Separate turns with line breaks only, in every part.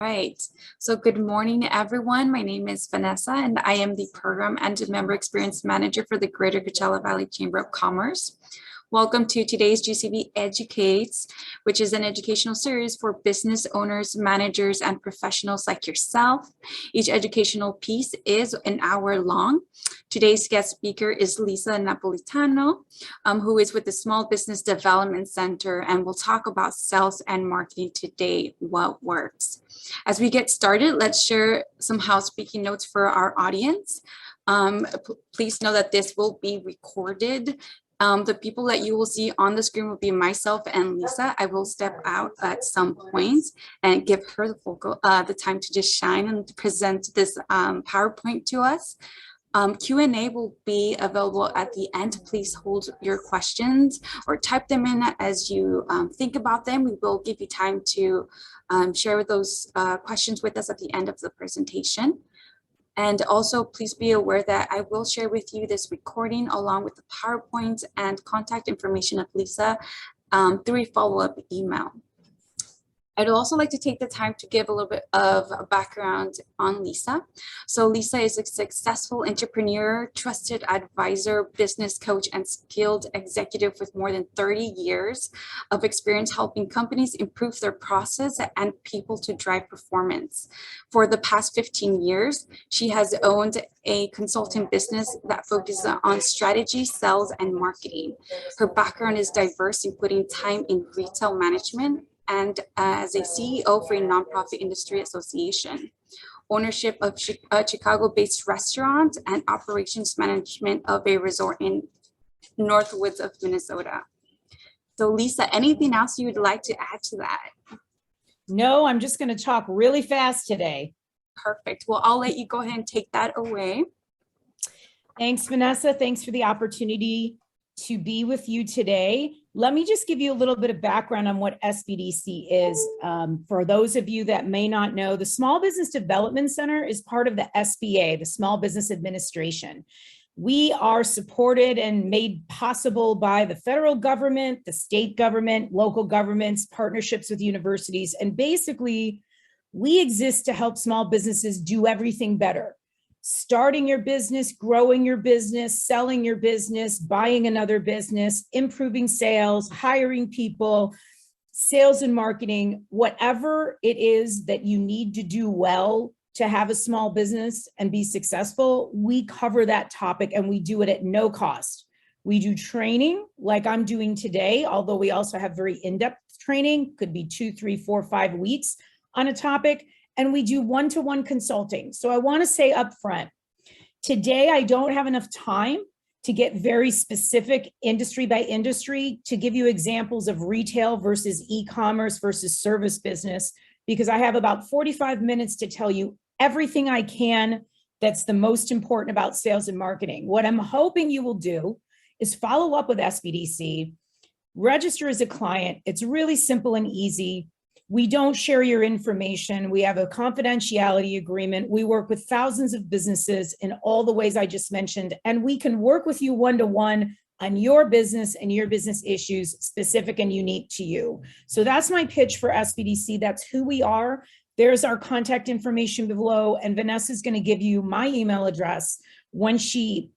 Right. So good morning, everyone. My name is Vanessa, and I am the Program and Member Experience Manager for the Greater Coachella Valley Chamber of Commerce. Welcome to today's GCV Educates, which is an educational series for business owners, managers, and professionals like yourself. Each educational piece is an hour long. Today's guest speaker is Lisa Napolitano, who is with the Small Business Development Center, and we'll talk about sales and marketing today, what works. As we get started, let's share some housekeeping notes for our audience. Please know that this will be recorded. The people that you will see on the screen will be myself and Lisa. I will step out at some point and give her the time to just shine and to present this PowerPoint to us. Q&A will be available at the end. Please hold your questions or type them in as you think about them. We will give you time to share those questions with us at the end of the presentation. And also, please be aware that I will share with you this recording along with the PowerPoint and contact information of Lisa through a follow-up email. I'd also like to take the time to give a little bit of a background on Lisa. So Lisa is a successful entrepreneur, trusted advisor, business coach, and skilled executive with more than 30 years of experience helping companies improve their process and people to drive performance. For the past 15 years, she has owned a consulting business that focuses on strategy, sales, and marketing. Her background is diverse, including time in retail management, and as a CEO for a nonprofit industry association, ownership of a Chicago-based restaurant, and operations management of a resort in Northwoods of Minnesota. So Lisa, anything else you would like to add to that?
No, I'm just going to talk really fast today.
Perfect. Well, I'll let you go ahead and take that away.
Thanks, Vanessa. Thanks for the opportunity to be with you today. Let me just give you a little bit of background on what SBDC is. For those of you that may not know, the Small Business Development Center is part of the SBA, the Small Business Administration. We are supported and made possible by the federal government, the state government, local governments, partnerships with universities, and basically we exist to help small businesses do everything better. Starting your business, growing your business, selling your business, buying another business, improving sales, hiring people, sales and marketing, whatever it is that you need to do well to have a small business and be successful, we cover that topic and we do it at no cost. We do training like I'm doing today, although we also have very in-depth training, could be 2, 3, 4, 5 weeks on a topic. And we do one-to-one consulting. So I want to say up front, today I don't have enough time to get very specific industry by industry to give you examples of retail versus e-commerce versus service business, because I have about 45 minutes to tell you everything I can that's the most important about sales and marketing. What I'm hoping you will do is follow up with SBDC, register as a client. It's really simple and easy. We don't share your information. We have a confidentiality agreement. We work with thousands of businesses in all the ways I just mentioned, and we can work with you one-to-one on your business and your business issues specific and unique to you. So that's my pitch for SBDC. That's who we are. There's our contact information below, and Vanessa is going to give you my email address when she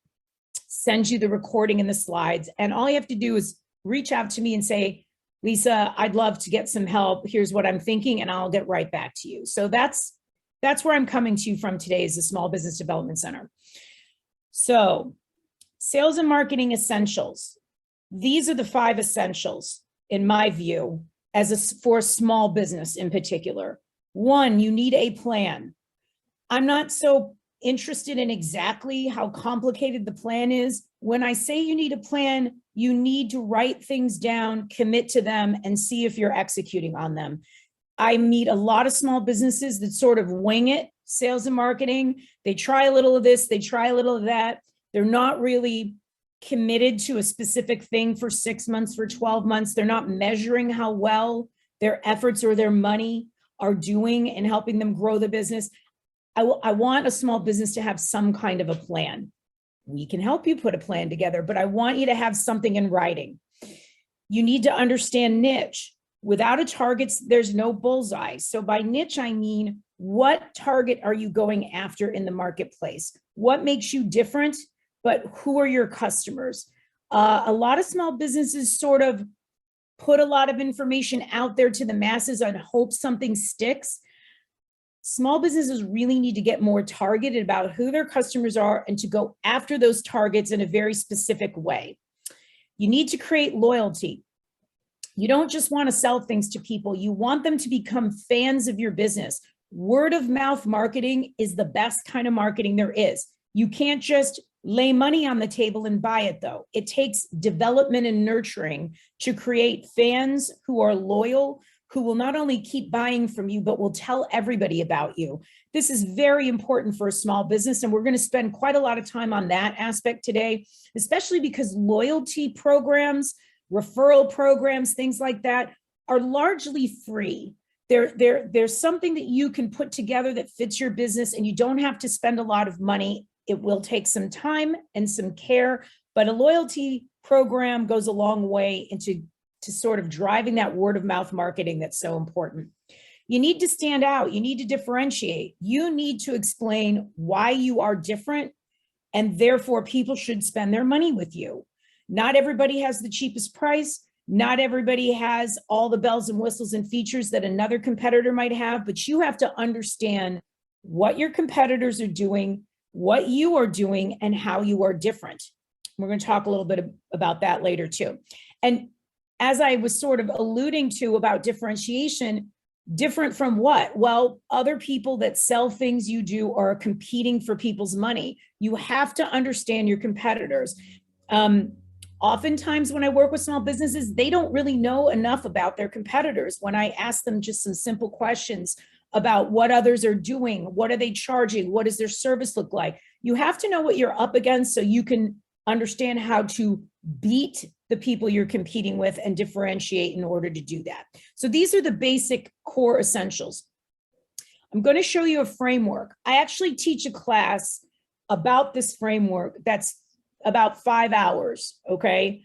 sends you the recording and the slides. And all you have to do is reach out to me and say, Lisa, I'd love to get some help. Here's what I'm thinking, and I'll get right back to you. So that's where I'm coming to you from today, is the Small Business Development Center. So sales and marketing essentials. These are the 5 essentials, in my view, for a small business in particular. 1, you need a plan. I'm not so interested in exactly how complicated the plan is. When I say you need a plan, you need to write things down, commit to them, and see if you're executing on them. I meet a lot of small businesses that sort of wing it, sales and marketing. They try a little of this, they try a little of that. They're not really committed to a specific thing for 6 months, for 12 months. They're not measuring how well their efforts or their money are doing in helping them grow the business. I want a small business to have some kind of a plan. We can help you put a plan together, but I want you to have something in writing. You need to understand niche. Without a target, there's no bullseye. So by niche, I mean, what target are you going after in the marketplace? What makes you different, but who are your customers? A lot of small businesses sort of put a lot of information out there to the masses and hope something sticks. Small businesses really need to get more targeted about who their customers are and to go after those targets in a very specific way. You need to create loyalty. You don't just want to sell things to people. You want them to become fans of your business. Word of mouth marketing is the best kind of marketing there is. You can't just lay money on the table and buy it, though. It takes development and nurturing to create fans who are loyal, who will not only keep buying from you, but will tell everybody about you. This is very important for a small business, and we're going to spend quite a lot of time on that aspect today, especially because loyalty programs, referral programs, things like that are largely free. There's something that you can put together that fits your business, and you don't have to spend a lot of money. It will take some time and some care, but a loyalty program goes a long way into sort of driving that word of mouth marketing that's so important. You need to stand out. You need to differentiate. You need to explain why you are different, and therefore people should spend their money with you. Not everybody has the cheapest price. Not everybody has all the bells and whistles and features that another competitor might have, but you have to understand what your competitors are doing, what you are doing, and how you are different. We're going to talk a little bit about that later too. And as I was sort of alluding to about differentiation, different from what? Well, other people that sell things you do are competing for people's money. You have to understand your competitors. Oftentimes when I work with small businesses, they don't really know enough about their competitors. When I ask them just some simple questions about what others are doing, what are they charging, what does their service look like? You have to know what you're up against so you can understand how to beat the people you're competing with and differentiate in order to do that. So these are the basic core essentials. I'm going to show you a framework. I actually teach a class about this framework that's about 5 hours, okay?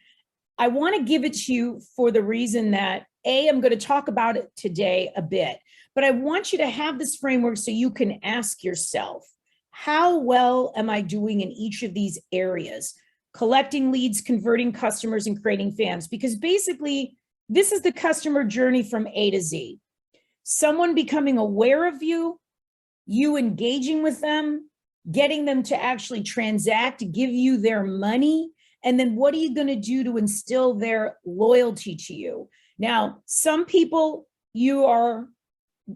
I want to give it to you for the reason that, I'm going to talk about it today a bit, but I want you to have this framework so you can ask yourself, how well am I doing in each of these areas? Collecting leads, converting customers, and creating fans, because basically this is the customer journey from A to Z. Someone becoming aware of you, you engaging with them, getting them to actually transact, give you their money, and then what are you going to do to instill their loyalty to you? Now, some people you are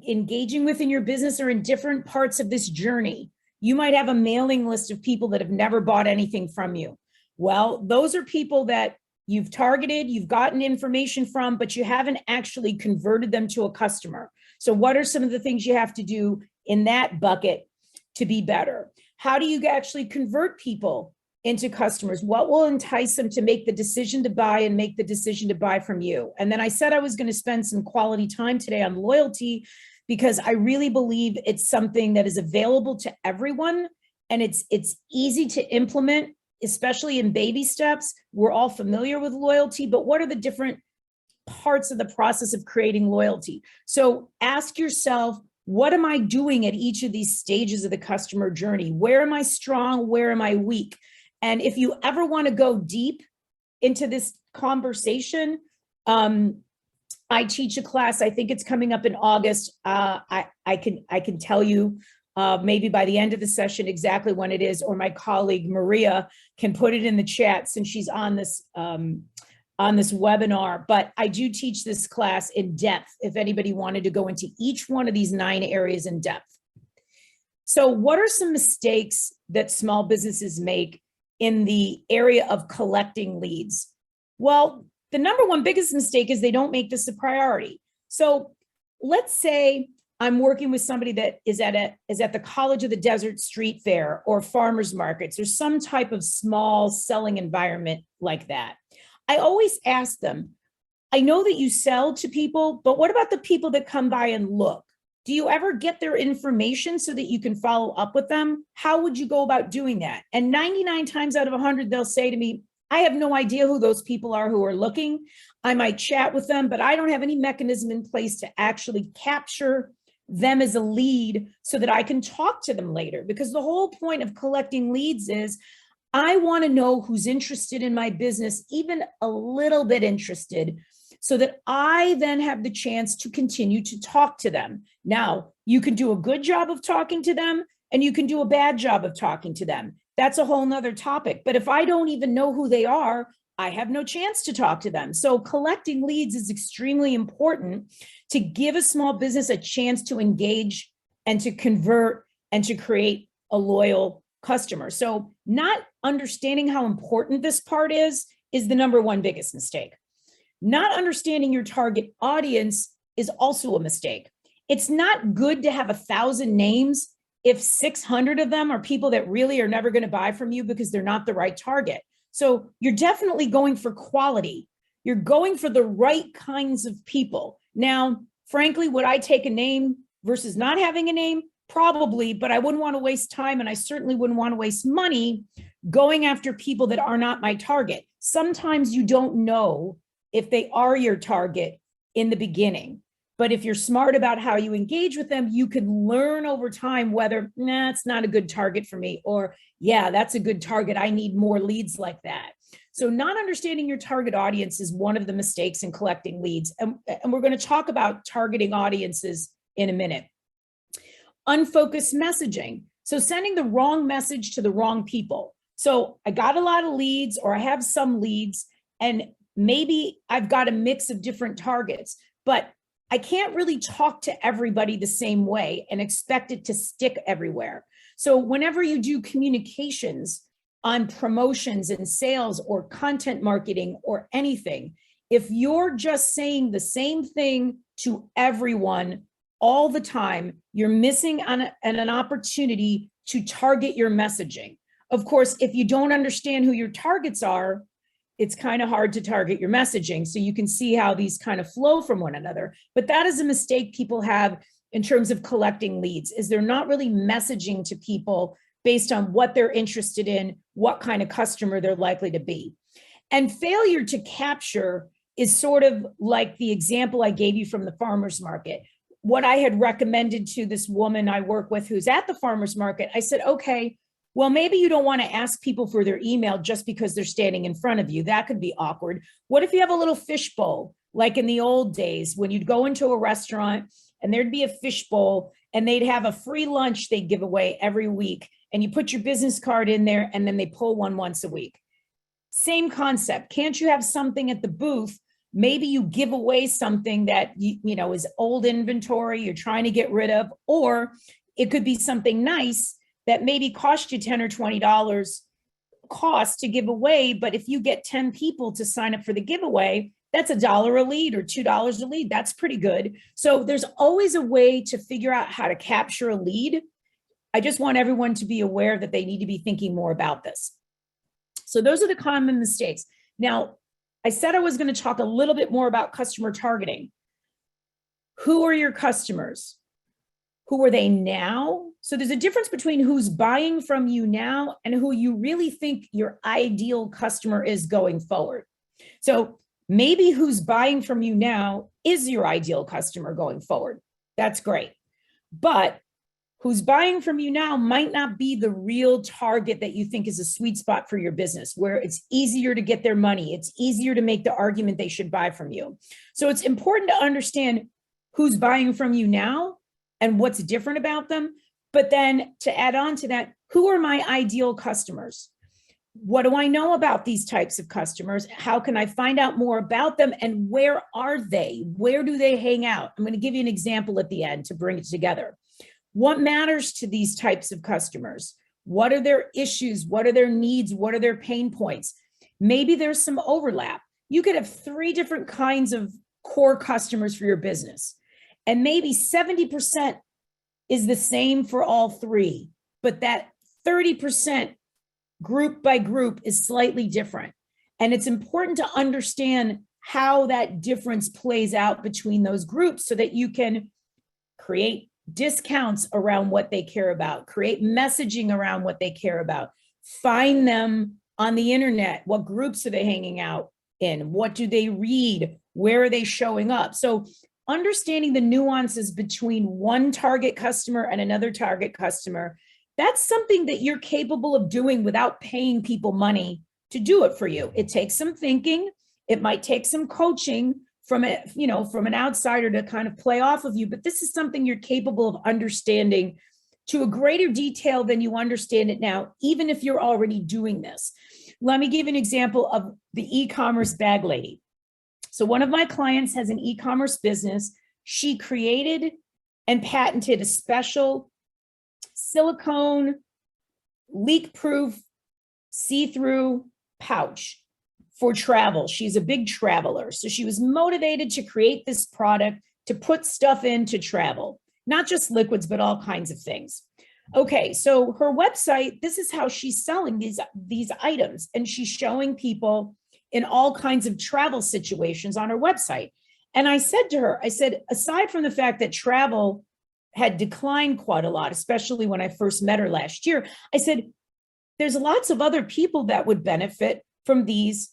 engaging with in your business are in different parts of this journey. You might have a mailing list of people that have never bought anything from you. Well, those are people that you've targeted, you've gotten information from, but you haven't actually converted them to a customer. So what are some of the things you have to do in that bucket to be better? How do you actually convert people into customers? What will entice them to make the decision to buy and make the decision to buy from you? And then I said I was going to spend some quality time today on loyalty because I really believe it's something that is available to everyone, and it's easy to implement, especially in baby steps. We're all familiar with loyalty, but what are the different parts of the process of creating loyalty? So ask yourself, what am I doing at each of these stages of the customer journey? Where am I strong? Where am I weak? And if you ever want to go deep into this conversation, I teach a class. I think it's coming up in August. I can tell you maybe by the end of the session exactly when it is, or my colleague Maria can put it in the chat since she's on this webinar. But I do teach this class in depth if anybody wanted to go into each one of these 9 areas in depth. So what are some mistakes that small businesses make in the area of collecting leads? Well, the number one biggest mistake is they don't make this a priority. So let's say I'm working with somebody that is at the College of the Desert Street Fair or farmers markets or some type of small selling environment like that. I always ask them, I know that you sell to people, but what about the people that come by and look? Do you ever get their information so that you can follow up with them? How would you go about doing that? And 99 times out of 100, they'll say to me, I have no idea who those people are who are looking. I might chat with them, but I don't have any mechanism in place to actually capture them as a lead so that I can talk to them later. Because the whole point of collecting leads is I want to know who's interested in my business, even a little bit interested, so that I then have the chance to continue to talk to them. Now, you can do a good job of talking to them and you can do a bad job of talking to them. That's a whole nother topic. But if I don't even know who they are, I have no chance to talk to them. So collecting leads is extremely important to give a small business a chance to engage and to convert and to create a loyal customer. So not understanding how important this part is the number one biggest mistake. Not understanding your target audience is also a mistake. It's not good to have 1,000 names if 600 of them are people that really are never going to buy from you because they're not the right target. So you're definitely going for quality. You're going for the right kinds of people. Now, frankly, would I take a name versus not having a name? Probably, but I wouldn't want to waste time, and I certainly wouldn't want to waste money going after people that are not my target. Sometimes you don't know if they are your target in the beginning. But if you're smart about how you engage with them, you can learn over time whether, nah, it's not a good target for me, or yeah, that's a good target. I need more leads like that. So not understanding your target audience is one of the mistakes in collecting leads. And we're going to talk about targeting audiences in a minute. Unfocused messaging. So sending the wrong message to the wrong people. So I got a lot of leads, or I have some leads, and maybe I've got a mix of different targets, but I can't really talk to everybody the same way and expect it to stick everywhere. So whenever you do communications on promotions and sales or content marketing or anything, if you're just saying the same thing to everyone all the time, you're missing on an opportunity to target your messaging. Of course, if you don't understand who your targets are, it's kind of hard to target your messaging. So you can see how these kind of flow from one another. But that is a mistake people have in terms of collecting leads, is they're not really messaging to people based on what they're interested in, what kind of customer they're likely to be. And failure to capture is sort of like the example I gave you from the farmer's market. What I had recommended to this woman I work with who's at the farmer's market, I said, okay, well, maybe you don't want to ask people for their email just because they're standing in front of you. That could be awkward. What if you have a little fishbowl, like in the old days when you'd go into a restaurant and there'd be a fishbowl and they'd have a free lunch they'd give away every week, and you put your business card in there and then they pull one once a week. Same concept. Can't you have something at the booth? Maybe you give away something that you know is old inventory you're trying to get rid of, or it could be something nice that maybe cost you $10 or $20 cost to give away. But if you get 10 people to sign up for the giveaway, that's $1 a lead or $2 a lead. That's pretty good. So there's always a way to figure out how to capture a lead. I just want everyone to be aware that they need to be thinking more about this. So those are the common mistakes. Now, I said I was going to talk a little bit more about customer targeting. Who are your customers? Who are they now? So there's a difference between who's buying from you now and who you really think your ideal customer is going forward. So maybe who's buying from you now is your ideal customer going forward. That's great. But who's buying from you now might not be the real target that you think is a sweet spot for your business, where it's easier to get their money. It's easier to make the argument they should buy from you. So it's important to understand who's buying from you now and what's different about them. But then to add on to that, who are my ideal customers? What do I know about these types of customers? How can I find out more about them? And where are they? Where do they hang out? I'm going to give you an example at the end to bring it together. What matters to these types of customers? What are their issues? What are their needs? What are their pain points? Maybe there's some overlap. You could have 3 different kinds of core customers for your business, and maybe 70% is the same for all 3, but that 30% group by group is slightly different. And it's important to understand how that difference plays out between those groups so that you can create discounts around what they care about, create messaging around what they care about, find them on the internet? What groups are they hanging out in? What do they read? Where are they showing up? So understanding the nuances between one target customer and another target customer, that's something that you're capable of doing without paying people money to do it for you. It takes some thinking. It might take some coaching from it, from an outsider to kind of play off of you, but this is something you're capable of understanding to a greater detail than you understand it now, even if you're already doing this. Let me give an example of the e-commerce bag lady. So one of my clients has an e-commerce business. She created and patented a special silicone, leak-proof, see-through pouch for travel. She's a big traveler. So she was motivated to create this product to put stuff in to travel, not just liquids, but all kinds of things. Okay, so her website, this is how she's selling these items, and she's showing people in all kinds of travel situations on her website. And I said to her, I said, aside from the fact that travel had declined quite a lot, especially when I first met her last year, I said, there's lots of other people that would benefit from these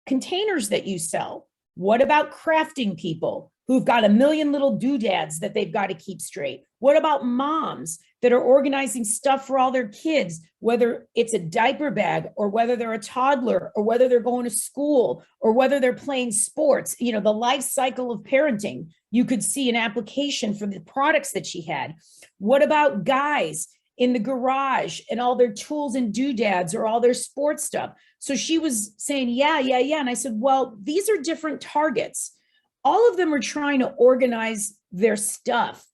containers that you sell. What about crafting people who've got a million little doodads that they've got to keep straight? What about moms that are organizing stuff for all their kids, whether it's a diaper bag or whether they're a toddler or whether they're going to school or whether they're playing sports, the life cycle of parenting. You could see an application for the products that she had. What about guys in the garage and all their tools and doodads or all their sports stuff? So she was saying, yeah. And I said, well, these are different targets. All of them are trying to organize their stuff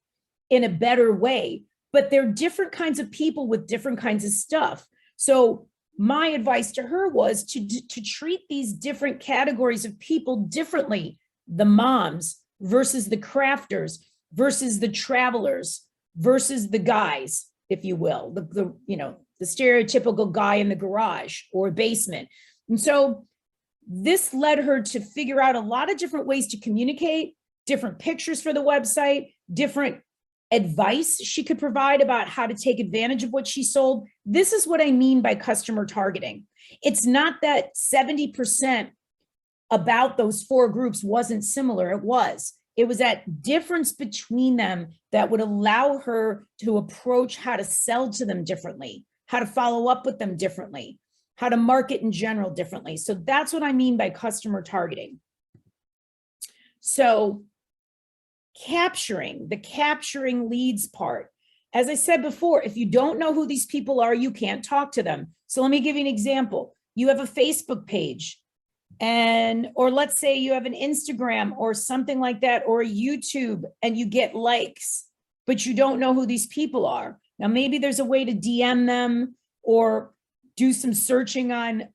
in a better way, but they're different kinds of people with different kinds of stuff. So my advice to her was to treat these different categories of people differently. The moms versus the crafters versus the travelers versus the guys, if you will, the stereotypical guy in the garage or basement. And so this led her to figure out a lot of different ways to communicate, different pictures for the website, different advice she could provide about how to take advantage of what she sold. This is what I mean by customer targeting. It's not that 70% about those four groups wasn't similar. It was that difference between them that would allow her to approach how to sell to them differently, how to follow up with them differently, how to market in general differently. So that's what I mean by customer targeting. So capturing leads part. As I said before, if you don't know who these people are, you can't talk to them. So let me give you an example. You have a Facebook page, or let's say you have an Instagram or something like that, or a YouTube, and you get likes, but you don't know who these people are. Now, maybe there's a way to DM them or do some searching on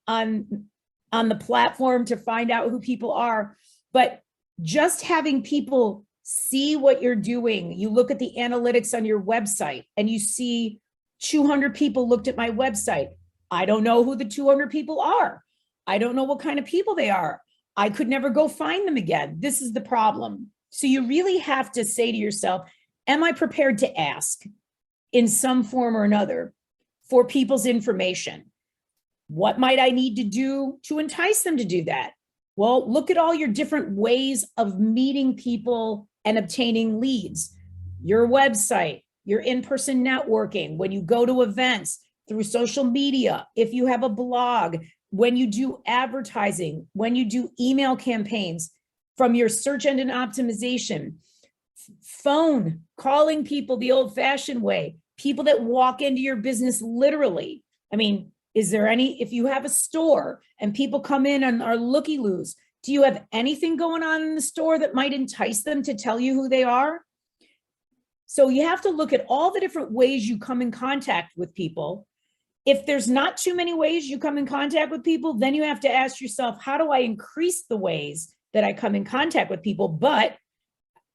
the platform to find out who people are. But just having people see what you're doing, you look at the analytics on your website and you see 200 people looked at my website. I don't know who the 200 people are. I don't know what kind of people they are. I could never go find them again. This is the problem. So you really have to say to yourself, am I prepared to ask in some form or another for people's information? What might I need to do to entice them to do that? Well, look at all your different ways of meeting people and obtaining leads. Your website, your in-person networking, when you go to events, through social media, if you have a blog, when you do advertising, when you do email campaigns, from your search engine optimization, phone, calling people the old-fashioned way, people that walk into your business literally. I mean, if you have a store and people come in and are looky-loos, do you have anything going on in the store that might entice them to tell you who they are? So you have to look at all the different ways you come in contact with people. If there's not too many ways you come in contact with people, then you have to ask yourself, how do I increase the ways that I come in contact with people? But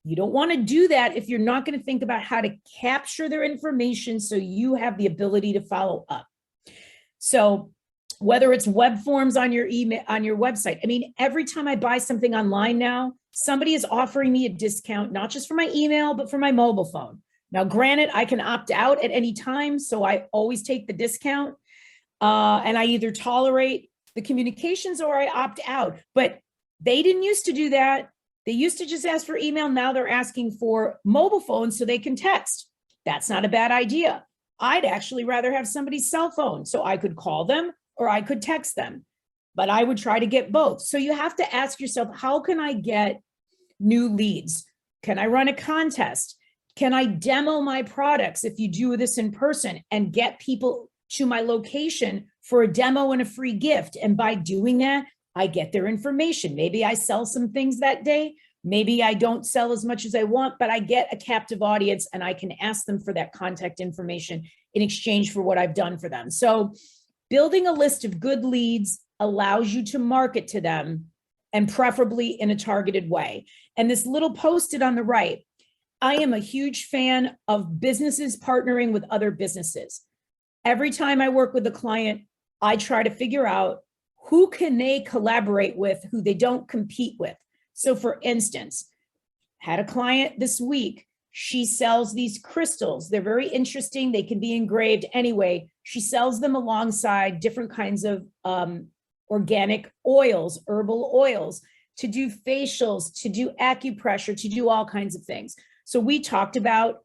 you don't want to do that if you're not going to think about how to capture their information so you have the ability to follow up. So whether it's web forms on your email, on your website, I mean, every time I buy something online now, somebody is offering me a discount, not just for my email, but for my mobile phone. Now, granted, I can opt out at any time, so I always take the discount, and I either tolerate the communications or I opt out. But they didn't used to do that. They used to just ask for email. Now they're asking for mobile phones so they can text. That's not a bad idea. I'd actually rather have somebody's cell phone so I could call them or I could text them, but I would try to get both. So you have to ask yourself, how can I get new leads? Can I run a contest? Can I demo my products if you do this in person and get people to my location for a demo and a free gift? And by doing that, I get their information. Maybe I sell some things that day. Maybe I don't sell as much as I want, but I get a captive audience and I can ask them for that contact information in exchange for what I've done for them. So building a list of good leads allows you to market to them, and preferably in a targeted way. And this little post-it on the right, I am a huge fan of businesses partnering with other businesses. Every time I work with a client, I try to figure out who can they collaborate with, who they don't compete with. So for instance, had a client this week, she sells these crystals. They're very interesting. They can be engraved anyway. She sells them alongside different kinds of organic oils, herbal oils, to do facials, to do acupressure, to do all kinds of things. So we talked about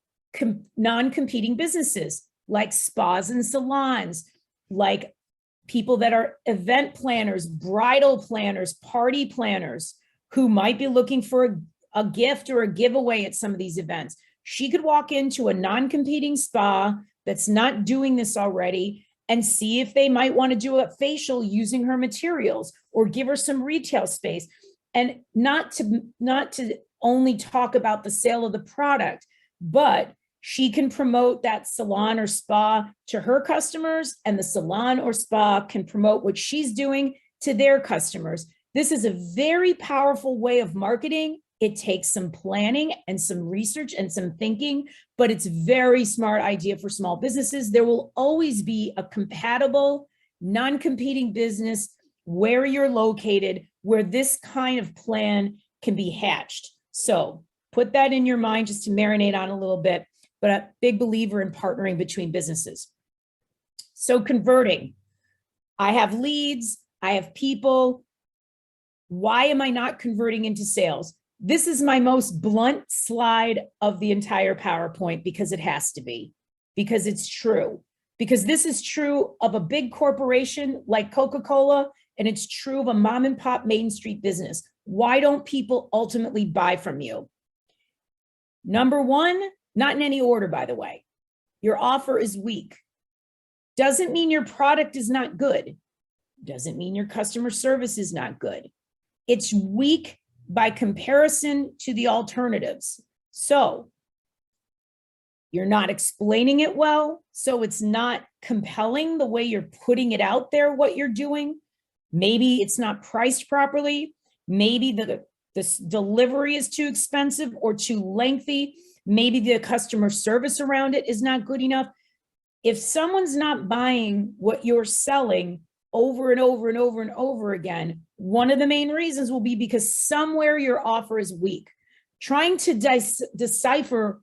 non-competing businesses like spas and salons, like people that are event planners, bridal planners, party planners, who might be looking for a gift or a giveaway at some of these events. She could walk into a non-competing spa that's not doing this already and see if they might want to do a facial using her materials, or give her some retail space. And not to only talk about the sale of the product, but she can promote that salon or spa to her customers, and the salon or spa can promote what she's doing to their customers. This is a very powerful way of marketing. It takes some planning and some research and some thinking, but it's a very smart idea for small businesses. There will always be a compatible, non-competing business where you're located, where this kind of plan can be hatched. So put that in your mind just to marinate on a little bit, but a big believer in partnering between businesses. So converting, I have leads, I have people. Why am I not converting into sales? This is my most blunt slide of the entire PowerPoint, because it has to be, because it's true. Because this is true of a big corporation like Coca-Cola, and it's true of a mom and pop Main Street business. Why don't people ultimately buy from you? Number one, not in any order, by the way, your offer is weak. Doesn't mean your product is not good. Doesn't mean your customer service is not good. It's weak by comparison to the alternatives. So you're not explaining it well, so it's not compelling the way you're putting it out there, what you're doing. Maybe it's not priced properly. Maybe the delivery is too expensive or too lengthy. Maybe the customer service around it is not good enough. If someone's not buying what you're selling over and over and over and over again, one of the main reasons will be because somewhere your offer is weak. Trying to decipher,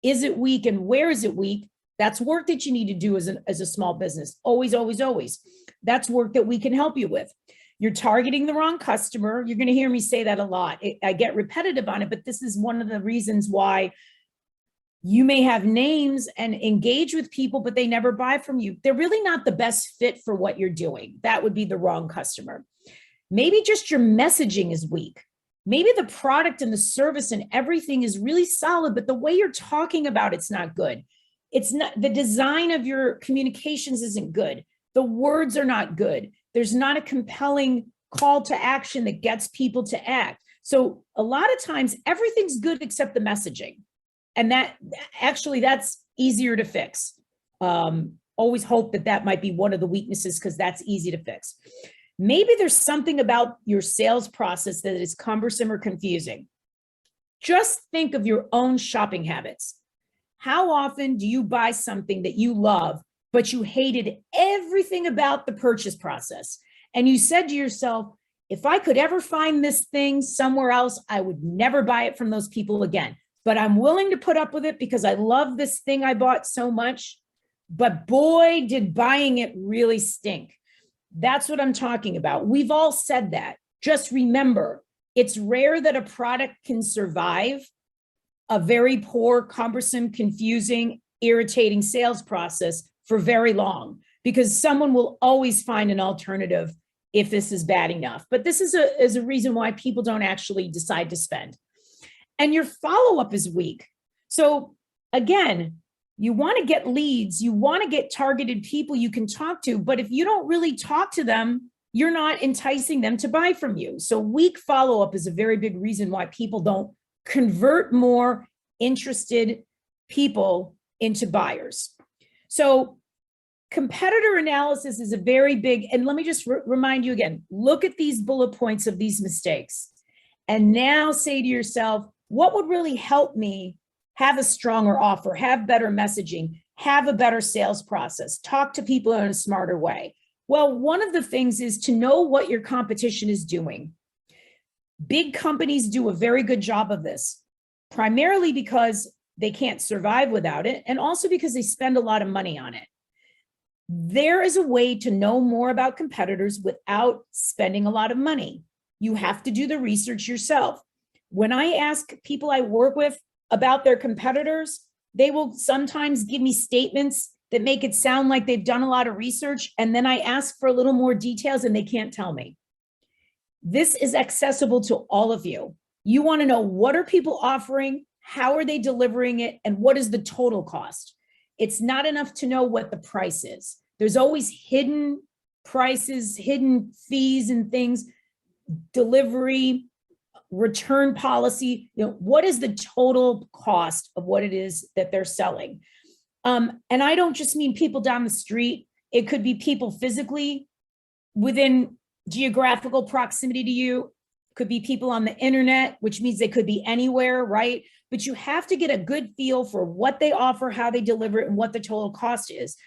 is it weak and where is it weak? That's work that you need to do as a small business. Always, always, always. That's work that we can help you with. You're targeting the wrong customer. You're going to hear me say that a lot. I get repetitive on it, but this is one of the reasons why you may have names and engage with people, but they never buy from you. They're really not the best fit for what you're doing. That would be the wrong customer. Maybe just your messaging is weak. Maybe the product and the service and everything is really solid, but the way you're talking about it's not good. It's not, the design of your communications isn't good. The words are not good. There's not a compelling call to action that gets people to act. So a lot of times everything's good except the messaging. And that's easier to fix. Always hope that might be one of the weaknesses, because that's easy to fix. Maybe there's something about your sales process that is cumbersome or confusing. Just think of your own shopping habits. How often do you buy something that you love, but you hated everything about the purchase process? And you said to yourself, if I could ever find this thing somewhere else, I would never buy it from those people again. But I'm willing to put up with it because I love this thing I bought so much. But boy, did buying it really stink. That's what I'm talking about. We've all said that. Just remember, it's rare that a product can survive a very poor, cumbersome, confusing, irritating sales process for very long, because someone will always find an alternative if this is bad enough. But this is a reason why people don't actually decide to spend. And your follow-up is weak. So again, you want to get leads, you want to get targeted people you can talk to, but if you don't really talk to them, you're not enticing them to buy from you. So weak follow-up is a very big reason why people don't convert more interested people into buyers. So competitor analysis is a very big, and let me just remind you again, look at these bullet points of these mistakes and now say to yourself, what would really help me have a stronger offer, have better messaging, have a better sales process, talk to people in a smarter way? Well, one of the things is to know what your competition is doing. Big companies do a very good job of this, primarily because they can't survive without it, and also because they spend a lot of money on it. There is a way to know more about competitors without spending a lot of money. You have to do the research yourself. When I ask people I work with about their competitors, they will sometimes give me statements that make it sound like they've done a lot of research, and then I ask for a little more details and they can't tell me. This is accessible to all of you. You want to know, what are people offering, how are they delivering it, and what is the total cost? It's not enough to know what the price is. There's always hidden prices, hidden fees and things, delivery, return policy. What is the total cost of what it is that they're selling? And I don't just mean people down the street. It could be people physically within geographical proximity to you. Could be people on the internet, which means they could be anywhere, right? But you have to get a good feel for what they offer, how they deliver it, and what the total cost is.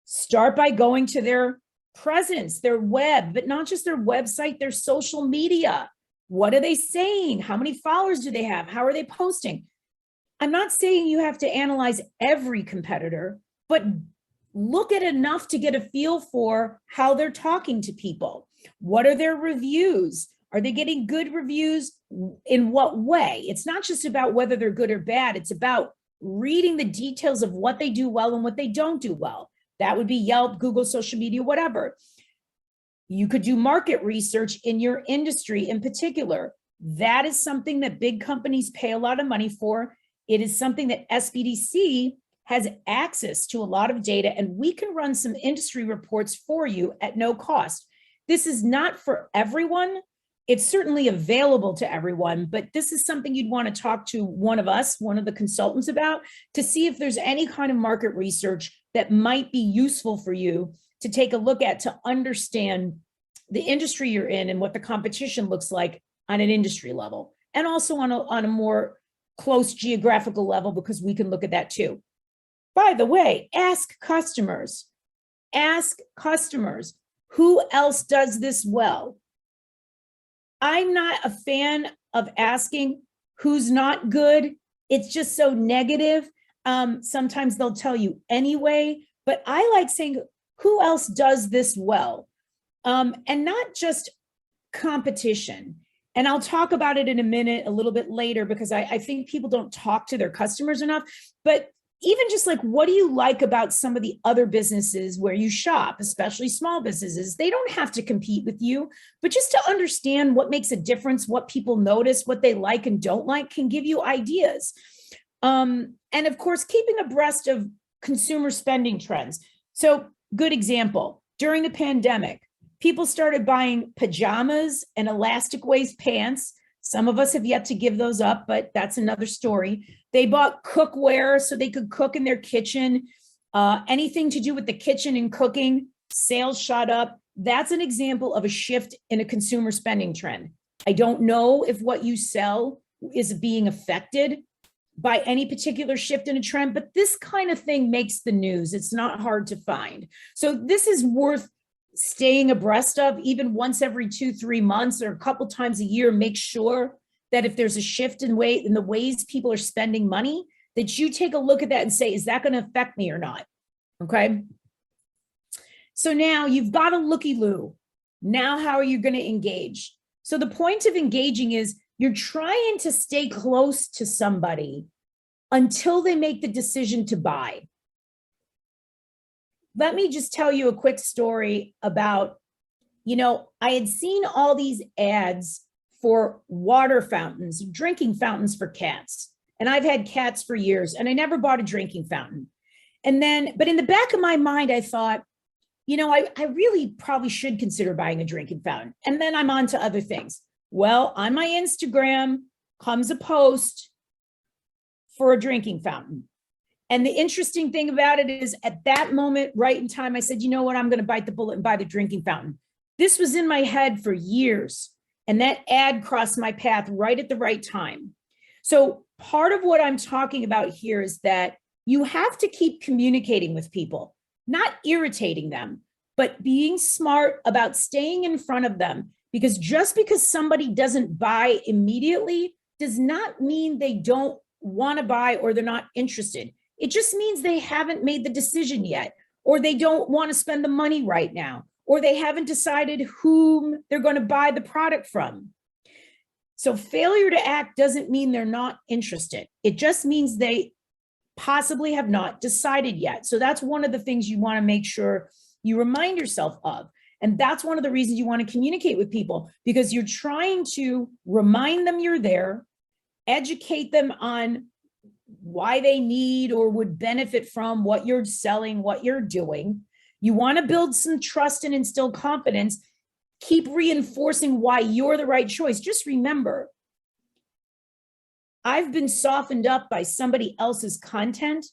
Start by going to their presence, their web, but not just their website, their social media. What are they saying? How many followers do they have? How are they posting? I'm not saying you have to analyze every competitor, but look at enough to get a feel for how they're talking to people. What are their reviews? Are they getting good reviews? In what way? It's not just about whether they're good or bad. It's about reading the details of what they do well and what they don't do well. That would be Yelp, Google, social media, whatever. You could do market research in your industry in particular. That is something that big companies pay a lot of money for. It is something that SBDC has access to a lot of data, and we can run some industry reports for you at no cost. This is not for everyone. It's certainly available to everyone, but this is something you'd want to talk to one of us, one of the consultants about, to see if there's any kind of market research that might be useful for you to take a look at, to understand the industry you're in and what the competition looks like on an industry level, and also on a more close geographical level, because we can look at that too. By the way, ask customers, who else does this well? I'm not a fan of asking who's not good. It's just so negative. Sometimes they'll tell you anyway, but I like saying, who else does this well? And not just competition. And I'll talk about it in a minute, a little bit later, because I think people don't talk to their customers enough. But even just like, what do you like about some of the other businesses where you shop, especially small businesses? They don't have to compete with you, but just to understand what makes a difference, what people notice, what they like and don't like, can give you ideas. And of course, keeping abreast of consumer spending trends. So, good example, during the pandemic, people started buying pajamas and elastic waist pants. Some of us have yet to give those up, but that's another story. They bought cookware so they could cook in their kitchen. Anything to do with the kitchen and cooking, sales shot up. That's an example of a shift in a consumer spending trend. I don't know if what you sell is being affected by any particular shift in a trend, but this kind of thing makes the news. It's not hard to find. So this is worth staying abreast of, even once every 2-3 months or a couple times a year. Make sure that if there's a shift in the ways people are spending money, that you take a look at that and say, is that going to affect me or not? Okay. So now you've got a looky-loo. Now, how are you going to engage? So the point of engaging is you're trying to stay close to somebody until they make the decision to buy. Let me just tell you a quick story about, I had seen all these ads for water fountains, drinking fountains for cats. And I've had cats for years and I never bought a drinking fountain. But in the back of my mind, I thought, I really probably should consider buying a drinking fountain. And then I'm on to other things. Well, on my Instagram comes a post for a drinking fountain. And the interesting thing about it is at that moment, right in time, I said, you know what, I'm going to bite the bullet and buy the drinking fountain. This was in my head for years. And that ad crossed my path right at the right time. So part of what I'm talking about here is that you have to keep communicating with people, not irritating them, but being smart about staying in front of them. Because just because somebody doesn't buy immediately does not mean they don't want to buy or they're not interested. It just means they haven't made the decision yet, or they don't want to spend the money right now, or they haven't decided whom they're going to buy the product from. So failure to act doesn't mean they're not interested. It just means they possibly have not decided yet. So that's one of the things you want to make sure you remind yourself of. And that's one of the reasons you want to communicate with people, because you're trying to remind them you're there, educate them on why they need or would benefit from what you're selling, what you're doing. You want to build some trust and instill confidence. Keep reinforcing why you're the right choice. Just remember, I've been softened up by somebody else's content,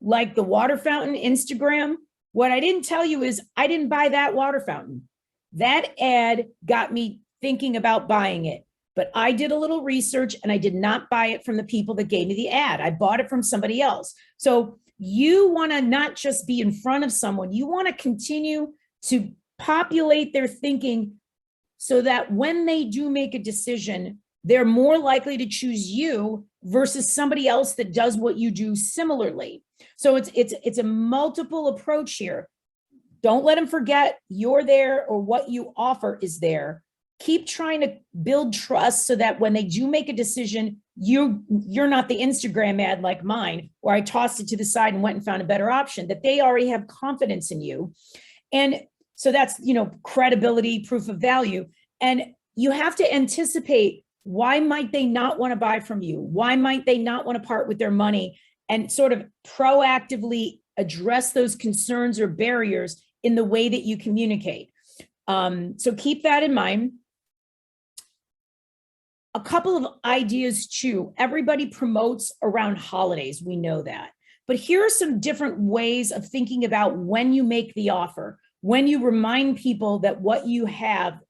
like the water fountain Instagram. What I didn't tell you is I didn't buy that water fountain. That ad got me thinking about buying it, but I did a little research and I did not buy it from the people that gave me the ad. I bought it from somebody else. So you want to not just be in front of someone, you want to continue to populate their thinking so that when they do make a decision, they're more likely to choose you versus somebody else that does what you do similarly. So it's a multiple approach here. Don't let them forget you're there or what you offer is there. Keep trying to build trust so that when they do make a decision, you're not the Instagram ad like mine, where I tossed it to the side and went and found a better option, that they already have confidence in you. And so that's, credibility, proof of value. And you have to anticipate, why might they not want to buy from you? Why might they not want to part with their money? And sort of proactively address those concerns or barriers in the way that you communicate. So keep that in mind. A couple of ideas too. Everybody promotes around holidays. We know that. But here are some different ways of thinking about when you make the offer, when you remind people that what you have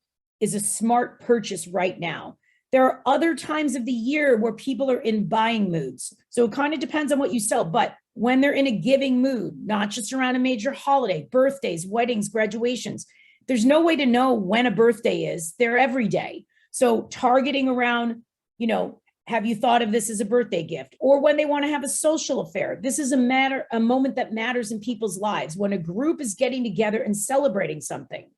is a smart purchase right now. There are other times of the year where people are in buying moods. So it kind of depends on what you sell, but when they're in a giving mood, not just around a major holiday, birthdays, weddings, graduations, there's no way to know when a birthday is. They're every day. So targeting around, have you thought of this as a birthday gift? Or when they want to have a social affair. This is a moment that matters in people's lives. When a group is getting together and celebrating something.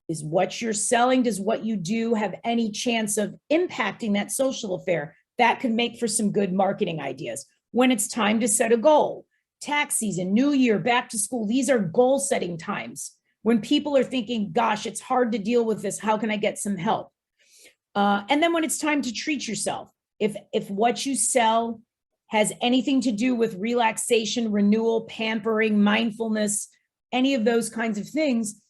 Is what you're selling, does what you do have any chance of impacting that social affair? That could make for some good marketing ideas. When it's time to set a goal, tax season, new year, back to school, these are goal setting times. When people are thinking, gosh, it's hard to deal with this, how can I get some help? And then when it's time to treat yourself, if what you sell has anything to do with relaxation, renewal, pampering, mindfulness, any of those kinds of things,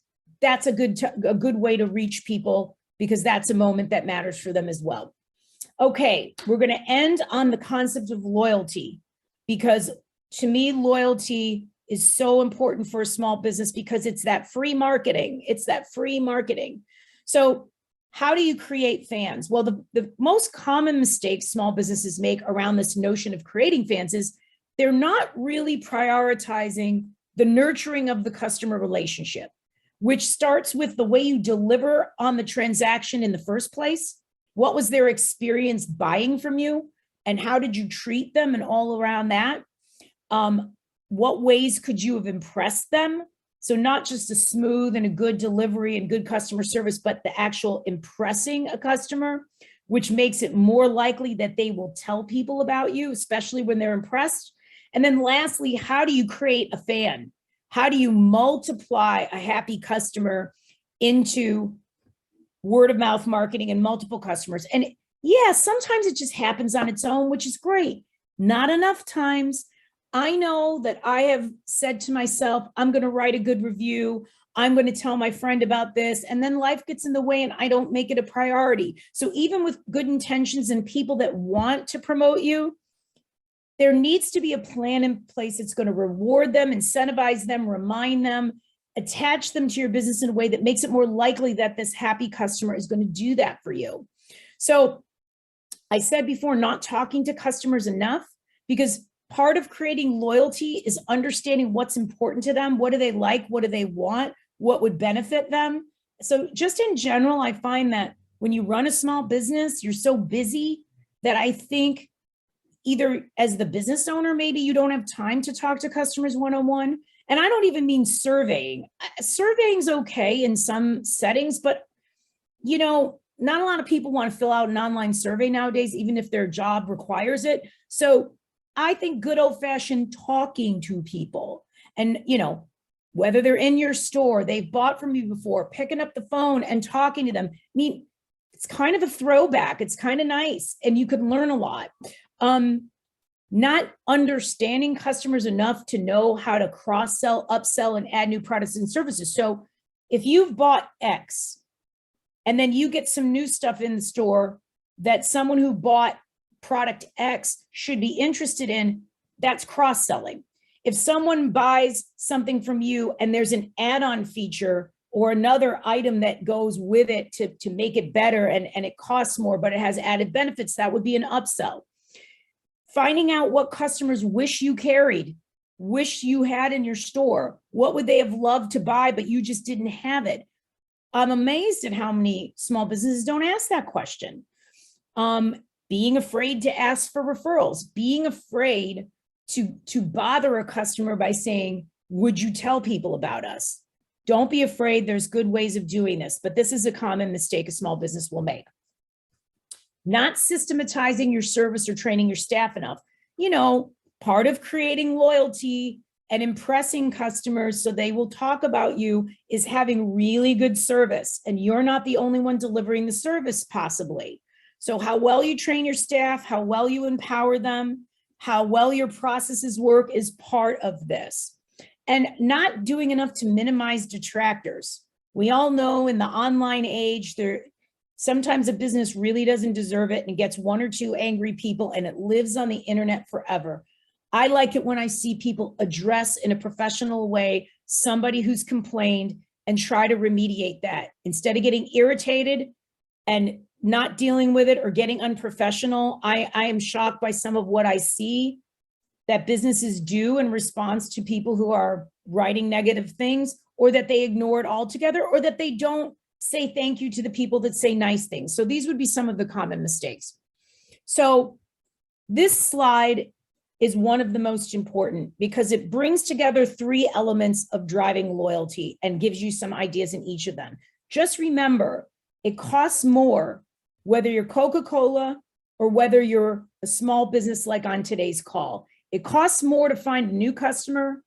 that's a good way to reach people, because that's a moment that matters for them as well. Okay, we're going to end on the concept of loyalty, because to me, loyalty is so important for a small business, because it's that free marketing. It's that free marketing. So how do you create fans? Well, the most common mistakes small businesses make around this notion of creating fans is they're not really prioritizing the nurturing of the customer relationship, which starts with the way you deliver on the transaction in the first place. What was their experience buying from you? And how did you treat them and all around that? What ways could you have impressed them? So not just a smooth and a good delivery and good customer service, but the actual impressing a customer, which makes it more likely that they will tell people about you, especially when they're impressed. And then lastly, how do you create a fan? How do you multiply a happy customer into word of mouth marketing and multiple customers? And yeah, sometimes it just happens on its own, which is great. Not enough times. I know that I have said to myself, I'm going to write a good review. I'm going to tell my friend about this. And then life gets in the way and I don't make it a priority. So even with good intentions and people that want to promote you, there needs to be a plan in place that's going to reward them, incentivize them, remind them, attach them to your business in a way that makes it more likely that this happy customer is going to do that for you. So I said before, not talking to customers enough, because part of creating loyalty is understanding what's important to them. What do they like? What do they want? What would benefit them? So just in general, I find that when you run a small business, you're so busy that I think either as the business owner, maybe you don't have time to talk to customers one-on-one. And I don't even mean surveying. Surveying's okay in some settings, but you know, not a lot of people want to fill out an online survey nowadays, even if their job requires it. So I think good old-fashioned talking to people, and you know, whether they're in your store, they've bought from you before, picking up the phone and talking to them. I mean, it's kind of a throwback. It's kind of nice, and you could learn a lot. Not understanding customers enough to know how to cross-sell, upsell, and add new products and services. So if you've bought X and then you get some new stuff in the store that someone who bought product X should be interested in, that's cross-selling. If someone buys something from you and there's an add-on feature or another item that goes with it to make it better and it costs more, but it has added benefits, that would be an upsell. Finding out what customers wish you carried, wish you had in your store. What would they have loved to buy, but you just didn't have it? I'm amazed at how many small businesses don't ask that question. Being afraid to ask for referrals, being afraid to bother a customer by saying, would you tell people about us? Don't be afraid. There's good ways of doing this, but this is a common mistake a small business will make. Not systematizing your service or training your staff enough. You know, part of creating loyalty and impressing customers so they will talk about you is having really good service, and you're not the only one delivering the service possibly. So how well you train your staff, how well you empower them, how well your processes work is part of this. And not doing enough to minimize detractors. We all know in the online age, sometimes a business really doesn't deserve it and gets one or two angry people and it lives on the internet forever. I like it when I see people address in a professional way somebody who's complained and try to remediate that. Instead of getting irritated and not dealing with it or getting unprofessional, I am shocked by some of what I see that businesses do in response to people who are writing negative things, or that they ignore it altogether, or that they don't say thank you to the people that say nice things. So these would be some of the common mistakes. So this slide is one of the most important because it brings together three elements of driving loyalty and gives you some ideas in each of them. Just remember, it costs more whether you're Coca-Cola or whether you're a small business like on today's call. It costs more to find a new customer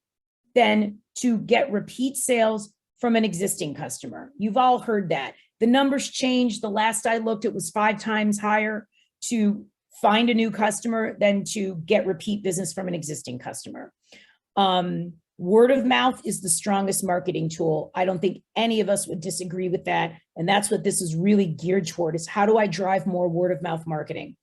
than to get repeat sales from an existing customer. You've all heard that. The numbers changed. The last I looked, it was 5 times higher to find a new customer than to get repeat business from an existing customer. Word of mouth is the strongest marketing tool. I don't think any of us would disagree with that. And that's what this is really geared toward, is how do I drive more word of mouth marketing?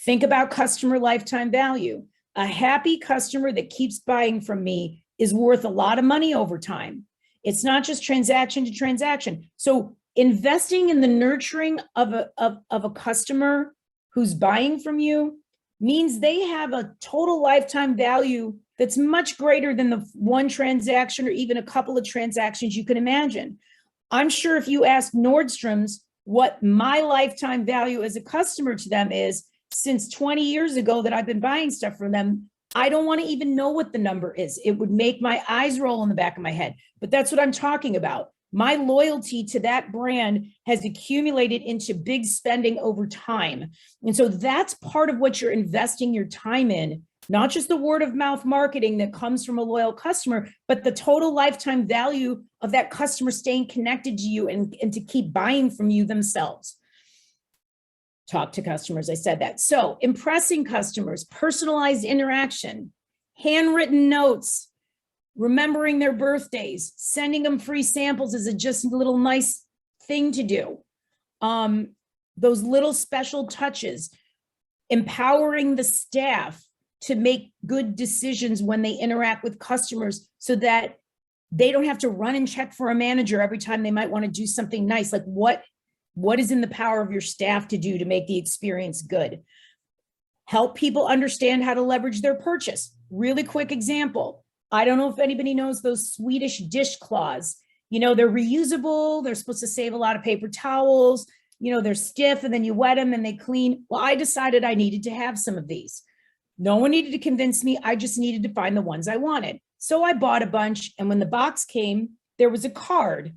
Think about customer lifetime value. A happy customer that keeps buying from me is worth a lot of money over time. It's not just transaction to transaction. So investing in the nurturing of a customer who's buying from you means they have a total lifetime value that's much greater than the one transaction or even a couple of transactions you can imagine. I'm sure if you ask Nordstrom's what my lifetime value as a customer to them is, since 20 years ago that I've been buying stuff from them, I don't want to even know what the number is. It would make my eyes roll in the back of my head, but that's what I'm talking about. My loyalty to that brand has accumulated into big spending over time. And so that's part of what you're investing your time in, not just the word of mouth marketing that comes from a loyal customer, but the total lifetime value of that customer staying connected to you and to keep buying from you themselves. Talk to customers, I said that. So impressing customers, personalized interaction, handwritten notes, remembering their birthdays, sending them free samples is just a little nice thing to do. Those little special touches, empowering the staff to make good decisions when they interact with customers so that they don't have to run and check for a manager every time they might want to do something nice. Like what is in the power of your staff to do to make the experience good? Help people understand how to leverage their purchase. Really quick example. I don't know if anybody knows those Swedish dishcloths. You know, they're reusable. They're supposed to save a lot of paper towels. You know, they're stiff and then you wet them and they clean. Well, I decided I needed to have some of these. No one needed to convince me. I just needed to find the ones I wanted. So I bought a bunch. And when the box came, there was a card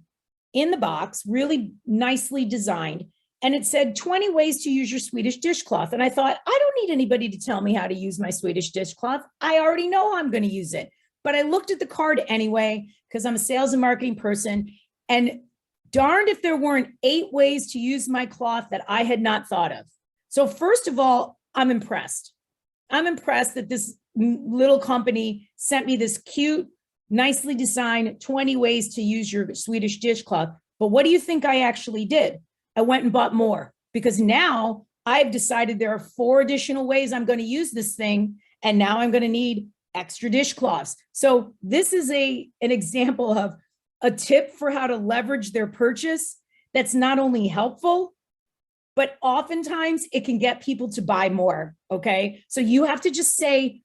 in the box, really nicely designed. And it said 20 ways to use your Swedish dishcloth. And I thought, I don't need anybody to tell me how to use my Swedish dishcloth. I already know how I'm going to use it. But I looked at the card anyway, because I'm a sales and marketing person. And darned if there weren't 8 ways to use my cloth that I had not thought of. So first of all, I'm impressed. I'm impressed that this little company sent me this cute, nicely designed 20 ways to use your Swedish dishcloth. But what do you think I actually did? I went and bought more because now I've decided there are 4 additional ways I'm going to use this thing. And now I'm going to need extra dishcloths. So this is an example of a tip for how to leverage their purchase that's not only helpful, but oftentimes it can get people to buy more. Okay. So you have to just say,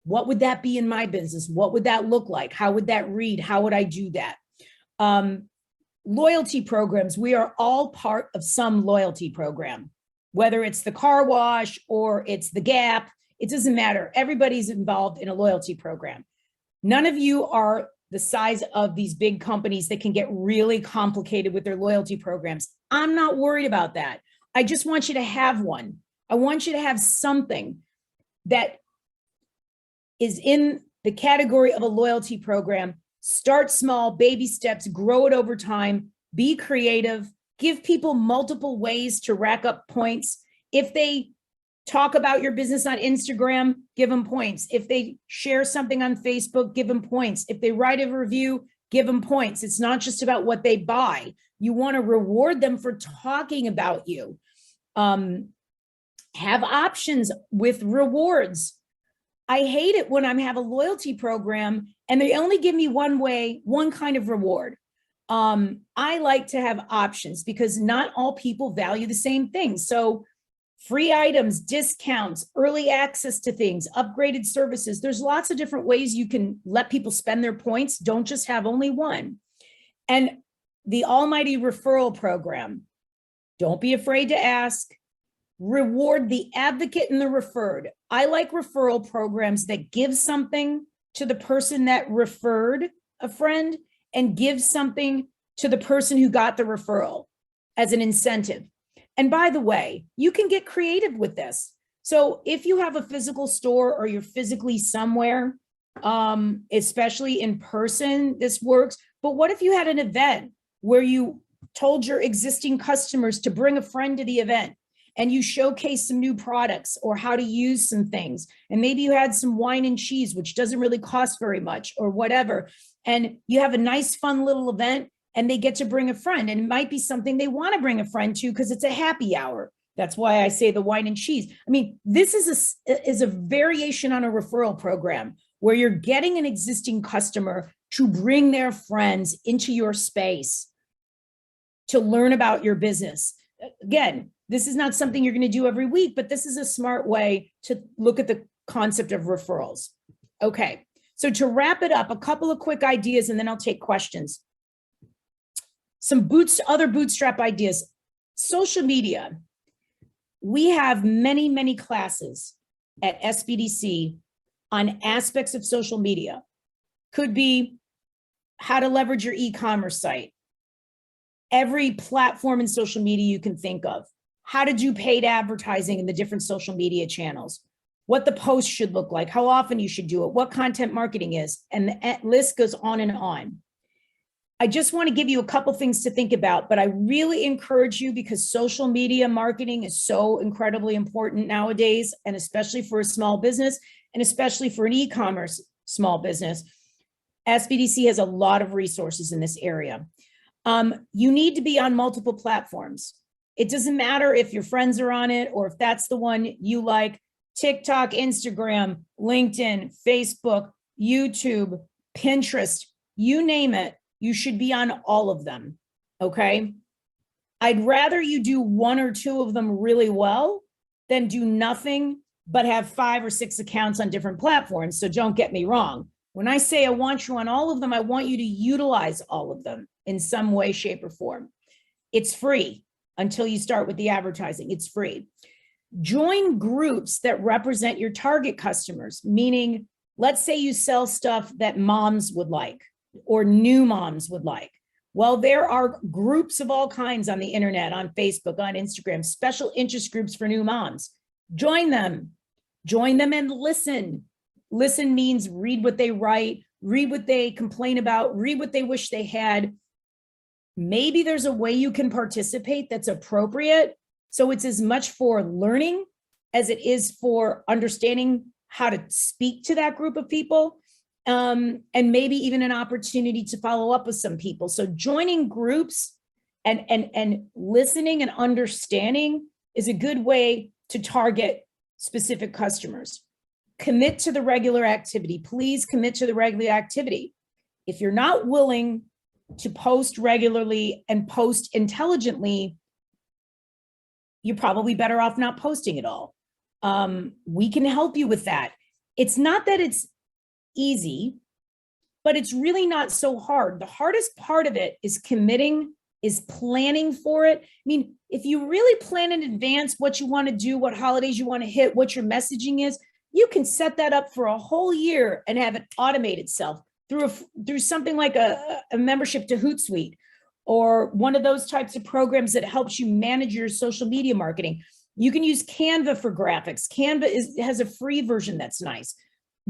what would that be in my business? What would that look like? How would that read? How would I do that? Loyalty programs. We are all part of some loyalty program, whether it's the car wash or it's the Gap. It doesn't matter. Everybody's involved in a loyalty program. None of you are the size of these big companies that can get really complicated with their loyalty programs. I'm not worried about that. I just want you to have one. I want you to have something that is in the category of a loyalty program. Start small, baby steps, grow it over time, be creative, give people multiple ways to rack up points. If they talk about your business on Instagram, give them points. If they share something on Facebook, give them points. If they write a review, give them points. It's not just about what they buy. You want to reward them for talking about you. Have options with rewards. I hate it when I have a loyalty program and they only give me one kind of reward. I like to have options because not all people value the same things. So free items, discounts, early access to things, upgraded services. There's lots of different ways you can let people spend their points. Don't just have only one. And the almighty referral program. Don't be afraid to ask. Reward the advocate and the referred. I like referral programs that give something to the person that referred a friend and give something to the person who got the referral as an incentive. And by the way, you can get creative with this. So if you have a physical store or you're physically somewhere, especially in person, this works. But what if you had an event where you told your existing customers to bring a friend to the event and you showcase some new products or how to use some things? And maybe you had some wine and cheese, which doesn't really cost very much or whatever. And you have a nice, fun little event and they get to bring a friend. And it might be something they want to bring a friend to because it's a happy hour. That's why I say the wine and cheese. I mean, this is a variation on a referral program where you're getting an existing customer to bring their friends into your space to learn about your business. Again, this is not something you're going to do every week, but this is a smart way to look at the concept of referrals. Okay, so to wrap it up, a couple of quick ideas and then I'll take questions. Some other Bootstrap ideas. Social media. We have many, many classes at SBDC on aspects of social media. Could be how to leverage your e-commerce site, every platform in social media you can think of, how to do paid advertising in the different social media channels, what the post should look like, how often you should do it, what content marketing is, and the list goes on and on. I just want to give you a couple things to think about, but I really encourage you, because social media marketing is so incredibly important nowadays, and especially for a small business, and especially for an e-commerce small business. SBDC has a lot of resources in this area. You need to be on multiple platforms. It doesn't matter if your friends are on it or if that's the one you like. TikTok, Instagram, LinkedIn, Facebook, YouTube, Pinterest, you name it, you should be on all of them, okay? I'd rather you do one or two of them really well than do nothing but have 5 or 6 accounts on different platforms. So don't get me wrong. When I say I want you on all of them, I want you to utilize all of them in some way, shape, or form. It's free until you start with the advertising. It's free. Join groups that represent your target customers, meaning, let's say you sell stuff that moms would like or new moms would like. Well, there are groups of all kinds on the internet, on Facebook, on Instagram, special interest groups for new moms. Join them and listen. Listen means read what they write, read what they complain about, read what they wish they had. Maybe there's a way you can participate that's appropriate. So it's as much for learning as it is for understanding how to speak to that group of people, and maybe even an opportunity to follow up with some people. So joining groups and listening and understanding is a good way to target specific customers. Commit to the regular activity. Please commit to the regular activity. If you're not willing to post regularly and post intelligently, you're probably better off not posting at all. We can help you with that. It's not that it's easy, but it's really not so hard. The hardest part of it is committing, is planning for it. I mean, if you really plan in advance what you want to do, what holidays you want to hit, what your messaging is, you can set that up for a whole year and have it automate itself through something like a membership to Hootsuite, or one of those types of programs that helps you manage your social media marketing. You can use Canva for graphics. Canva has a free version that's nice.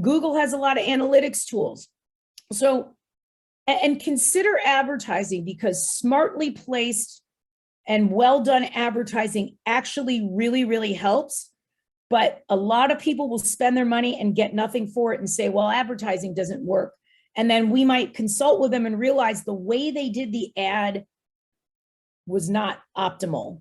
Google has a lot of analytics tools. So, and consider advertising, because smartly placed and well done advertising actually really, really helps. But a lot of people will spend their money and get nothing for it and say, well, advertising doesn't work. And then we might consult with them and realize the way they did the ad was not optimal.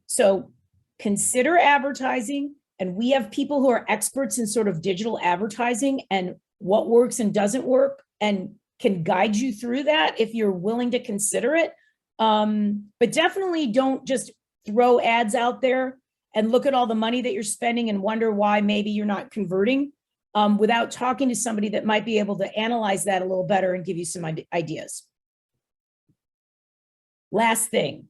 So consider advertising, and we have people who are experts in sort of digital advertising and what works and doesn't work, and can guide you through that if you're willing to consider it. But definitely don't just throw ads out there and look at all the money that you're spending and wonder why maybe you're not converting, without talking to somebody that might be able to analyze that a little better and give you some ideas. Last thing,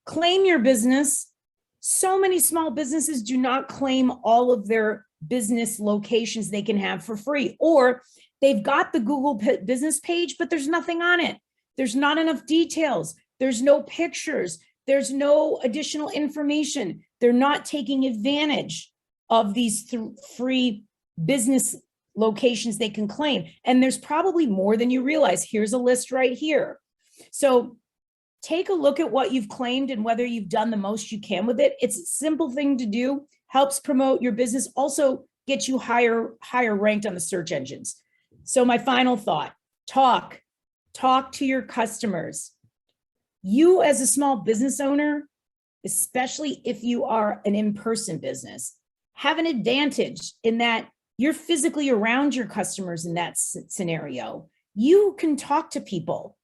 claim your business. So many small businesses do not claim all of their business locations they can have for free, or they've got the Google business page, but there's nothing on it. There's not enough details. There's no pictures. There's no additional information. They're not taking advantage of these free business locations they can claim. And there's probably more than you realize. Here's a list right here. So take a look at what you've claimed and whether you've done the most you can with it. It's a simple thing to do, helps promote your business, also gets you higher ranked on the search engines. So my final thought, talk to your customers. You as a small business owner, especially if you are an in-person business, have an advantage in that you're physically around your customers in that scenario. You can talk to people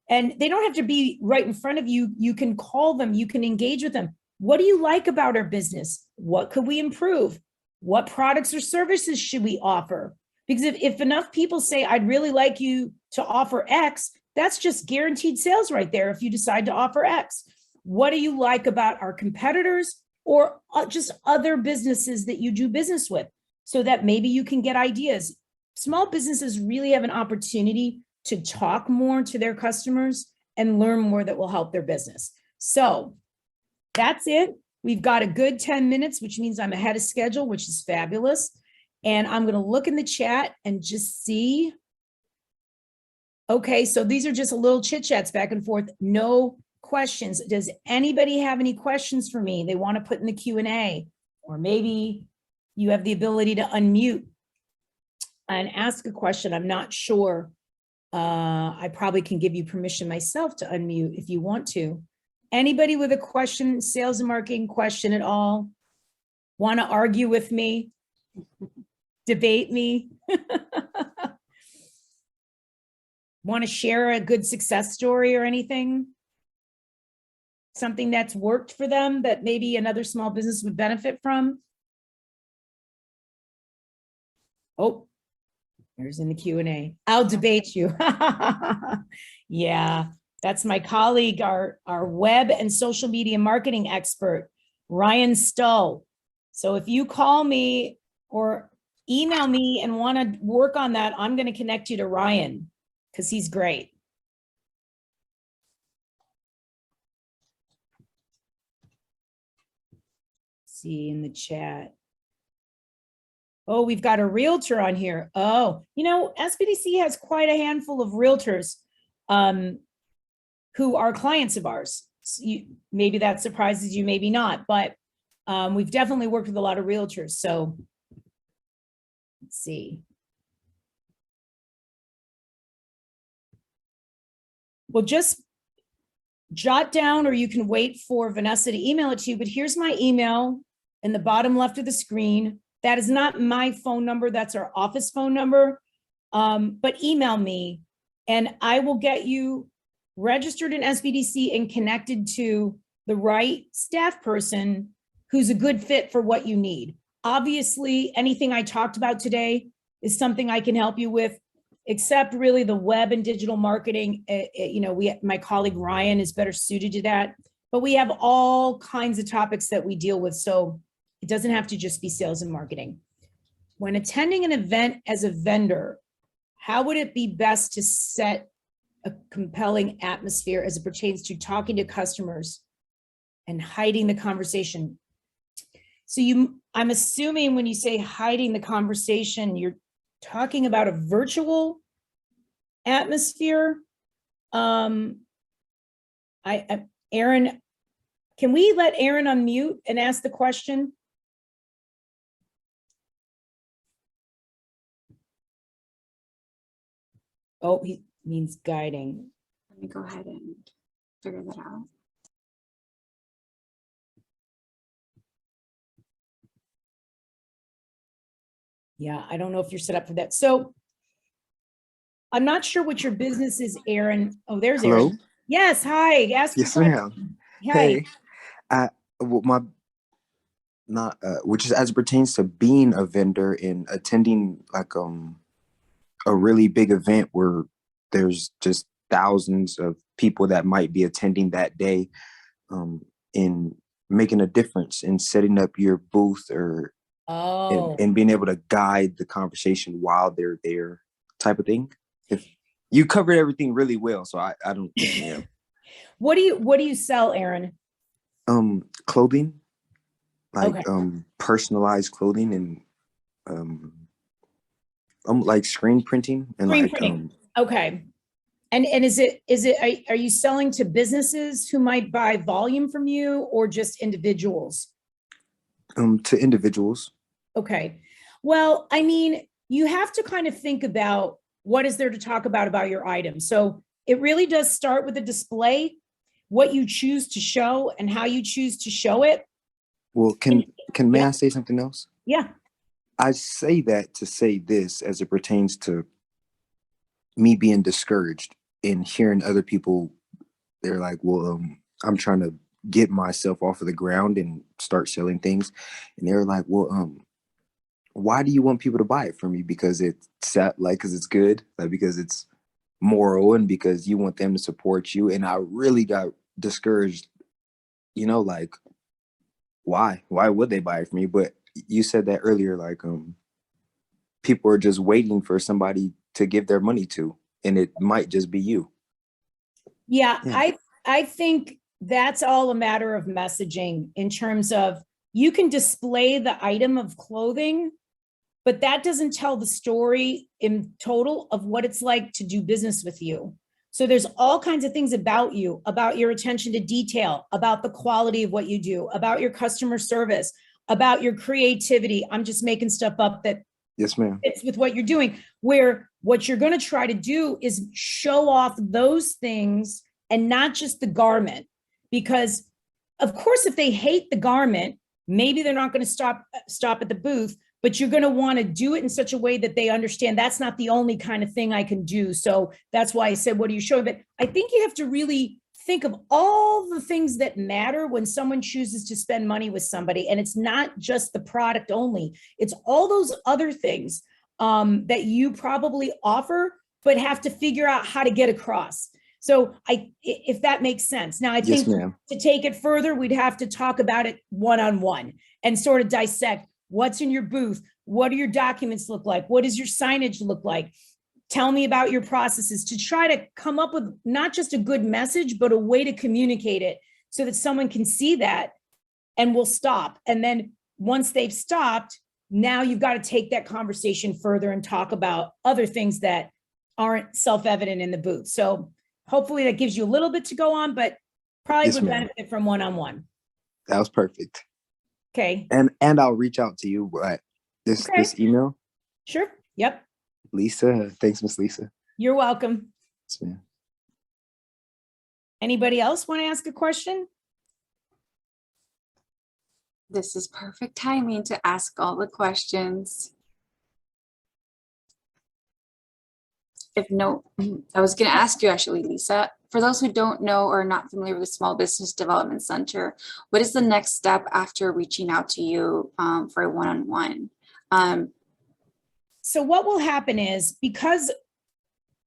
and they don't have to be right in front of you. You can call them, you can engage with them. What do you like about our business? What could we improve? What products or services should we offer? Because if enough people say, I'd really like you to offer X, that's just guaranteed sales right there if you decide to offer X. What do you like about our competitors or just other businesses that you do business with? so that maybe you can get ideas. Small businesses really have an opportunity to talk more to their customers and learn more that will help their business. So that's it. We've got a good 10 minutes, which means I'm ahead of schedule, which is fabulous. And I'm going to look in the chat and just see. Okay, so these are just a little chit chats back and forth. No questions. Does anybody have any questions for me they want to put in the Q&A? Or maybe you have the ability to unmute and ask a question. I'm not sure. I probably can give you permission myself to unmute if you want to. Anybody with a question, sales and marketing question at all? Want to argue with me? Debate me? Want to share a good success story or anything? Something that's worked for them that maybe another small business would benefit from? Oh, there's in the Q&A. I'll debate you. Yeah, that's my colleague, our web and social media marketing expert, Ryan Stull. So if you call me or email me and want to work on that, I'm going to connect you to Ryan because he's great. See in the chat. Oh, we've got a realtor on here. Oh, you know, SBDC has quite a handful of realtors who are clients of ours. So maybe that surprises you, maybe not, but we've definitely worked with a lot of realtors. So let's see. Well, just jot down, or you can wait for Vanessa to email it to you, but here's my email in the bottom left of the screen. That is not my phone number. That's our office phone number. But email me and I will get you registered in SBDC and connected to the right staff person who's a good fit for what you need. Obviously, anything I talked about today is something I can help you with, except really the web and digital marketing. You know, my colleague Ryan is better suited to that, but we have all kinds of topics that we deal with. So it doesn't have to just be sales and marketing. When attending an event as a vendor, how would it be best to set a compelling atmosphere as it pertains to talking to customers and hiding the conversation? So I'm assuming when you say hiding the conversation, you're talking about a virtual atmosphere. Aaron, can we let Aaron unmute and ask the question? Oh, he means guiding.
Let me go ahead and figure that out.
Yeah, I don't know if you're set up for that. So I'm not sure what your business is, Aaron. Oh, there's
Hello?
Aaron. Yes, hi. Ask
Yes,
your
ma'am.
question.
Hey, which is as it pertains to being a vendor and attending like a really big event where there's just thousands of people that might be attending that day, in making a difference in setting up your booth or and being able to guide the conversation while they're there, type of thing. If you covered everything really well, so I don't. Yeah.
What do you sell, Aaron?
Clothing, like
Okay.
personalized clothing, and like screen printing and
Screen
like
printing. Okay. And are you selling to businesses who might buy volume from you or just individuals?
to individuals.
Okay. Well, I mean, you have to kind of think about what is there to talk about your item. So it really does start with a display, what you choose to show and how you choose to show it.
Well, may I say something else?
Yeah.
I say that to say this as it pertains to me being discouraged and hearing other people. They're like, well, I'm trying to get myself off of the ground and start selling things. And they're like, well, why do you want people to buy it from you? Because because it's good, like because it's moral and because you want them to support you. And I really got discouraged, like, why would they buy it from you? But you said that earlier, like, people are just waiting for somebody to give their money to, and it might just be you.
Yeah,
Yeah.
I think that's all a matter of messaging in terms of you can display the item of clothing, but that doesn't tell the story in total of what it's like to do business with you. So there's all kinds of things about you, about your attention to detail, about the quality of what you do, about your customer service, about your creativity. I'm just making stuff up that
Yes, ma'am.
fits with what you're doing, where what you're going to try to do is show off those things and not just the garment. Because of course, if they hate the garment, maybe they're not going to stop at the booth, but you're going to want to do it in such a way that they understand that's not the only kind of thing I can do. So that's why I said, what are you showing? But I think you have to really think of all the things that matter when someone chooses to spend money with somebody. And it's not just the product only. It's all those other things that you probably offer, but have to figure out how to get across. So if that makes sense. Now, I
Yes,
think
ma'am.
to take it further, we'd have to talk about it one-on-one and sort of dissect what's in your booth. What do your documents look like? What does your signage look like? Tell me about your processes to try to come up with not just a good message, but a way to communicate it so that someone can see that and will stop. And then once they've stopped, now you've got to take that conversation further and talk about other things that aren't self-evident in the booth. So hopefully that gives you a little bit to go on, but probably
Yes,
would
ma'am.
benefit from one-on-one.
That was perfect.
Okay.
And I'll reach out to you at this email.
Sure. Yep.
Lisa. Thanks, Miss Lisa.
You're welcome.
Yes, ma'am.
Anybody else want to ask a question?
This is perfect timing to ask all the questions. If no, I was going to ask you actually, Lisa, for those who don't know or are not familiar with the Small Business Development Center, what is the next step after reaching out to you for a one-on-one?
So what will happen is, because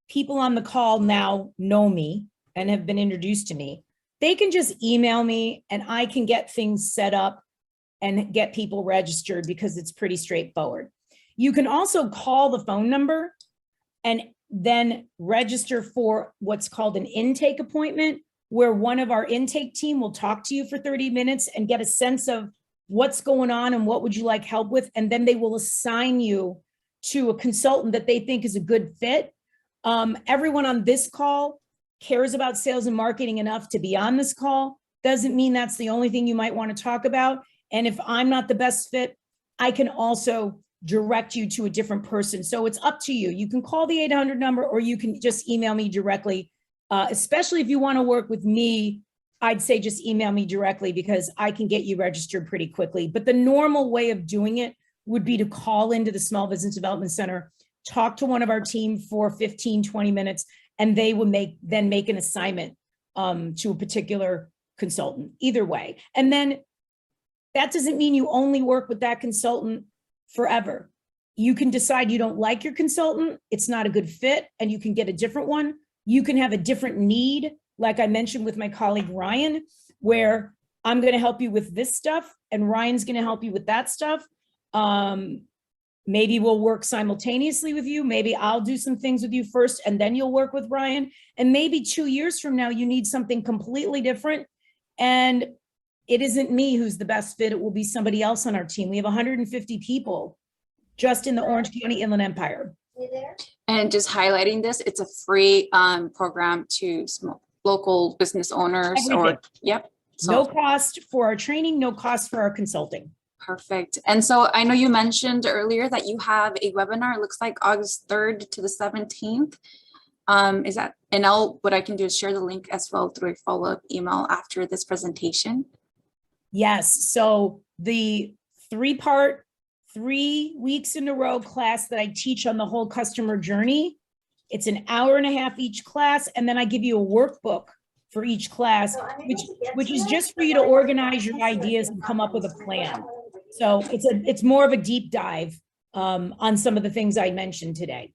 people on the call now know me and have been introduced to me, they can just email me and I can get things set up and get people registered because it's pretty straightforward. You can also call the phone number and then register for what's called an intake appointment, where one of our intake team will talk to you for 30 minutes and get a sense of what's going on and what would you like help with. And then they will assign you to a consultant that they think is a good fit. Everyone on this call cares about sales and marketing enough to be on this call. Doesn't mean that's the only thing you might want to talk about. And if I'm not the best fit, I can also direct you to a different person. So it's up to you. You can call the 800 number or you can just email me directly. Especially if you want to work with me, I'd say just email me directly because I can get you registered pretty quickly. But the normal way of doing it would be to call into the Small Business Development Center, talk to one of our team for 15, 20 minutes, and they will then make an assignment to a particular consultant, either way. And then that doesn't mean you only work with that consultant forever. You can decide you don't like your consultant, it's not a good fit, and you can get a different one. You can have a different need, like I mentioned with my colleague Ryan, where I'm going to help you with this stuff and Ryan's going to help you with that stuff. Maybe we'll work simultaneously with you. Maybe I'll do some things with you first and then you'll work with Ryan. And maybe 2 years from now, you need something completely different. And it isn't me who's the best fit. It will be somebody else on our team. We have 150 people just in the Orange County Inland Empire.
And just highlighting this, it's a free program to local business owners.
Everything.
Yep. So,
No cost for our training, no cost for our consulting.
perfect. And so I know you mentioned earlier that you have a webinar, it looks like August 3rd to the 17th. Is that, and what I can do is share the link as well through a follow-up email after this presentation.
Yes, so the 3-part, 3 weeks in a row class that I teach on the whole customer journey, it's an hour and a half each class, and then I give you a workbook for each class, which is just for you to organize your ideas and come up with a plan. So it's more of a deep dive on some of the things I mentioned today.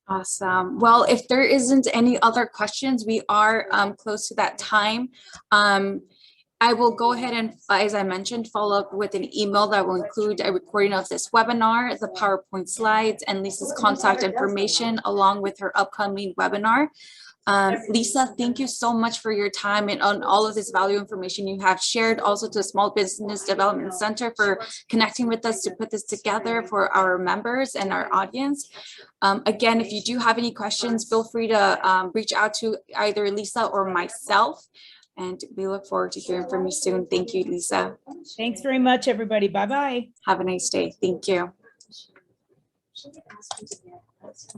Awesome. Well, if there isn't any other questions, we are close to that time. I will go ahead and, as I mentioned, follow up with an email that will include a recording of this webinar, the PowerPoint slides, and Lisa's contact information along with her upcoming webinar. Lisa, thank you so much for your time and on all of this value information you have shared. Also to the Small Business Development Center for connecting with us to put this together for our members and our audience. Again, if you do have any questions, feel free to reach out to either Lisa or myself. And we look forward to hearing from you soon. Thank you, Lisa.
Thanks very much, everybody. Bye-bye.
Have a nice day. Thank you.